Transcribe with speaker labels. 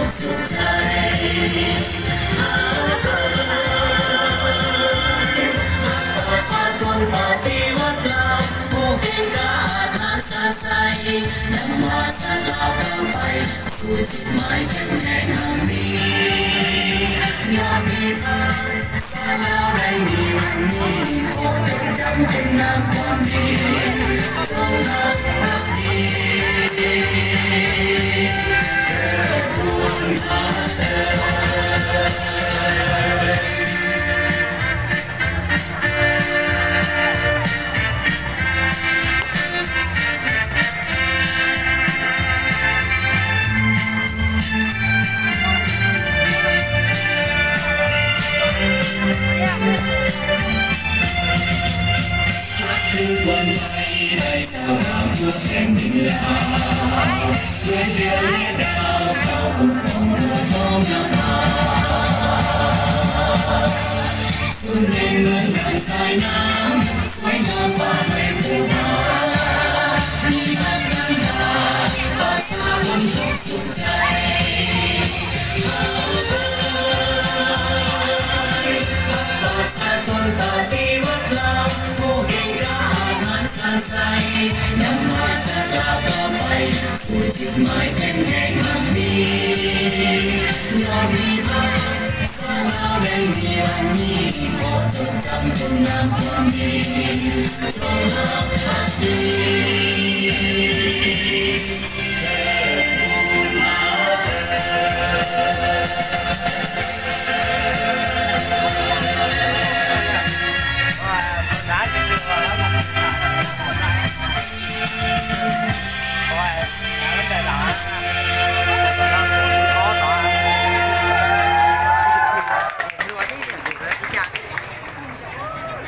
Speaker 1: ขสุขใจปฏิวัติเราผู้เก่งกล้าอาถรรพ์สัจใจนำวาสนาก้าวไปสู่จุดหมายเข้มแข็งอันนี้ยอมมีเธอถ้าเราได้มีวันนี้ขอจดจำคุณงามความดีจงรักภักดีเกิดร่วมพาเธอทุกวันไทยได้ก้าวหน้าทุกแห่งดินลาวเพื่อเดือนและดาวเข้าปกครองเมืองท้องนาคุณเด่นเหมือนดังสายน้ำสวยงามฟ้าไม่ผู้ว่ามีรักกันดาประชาชนทุกสุขใจปฏิวัติเราผู้เก่งกล้าอาถรรพ์สัจใจนำมาจะก้าวต่อไปสู่จุดหมายเข้มแข็งอันนี้ยอมมีเธอถ้าเราได้มีวันนี้ขอจดจำคุณงามความดีจงรักภักดี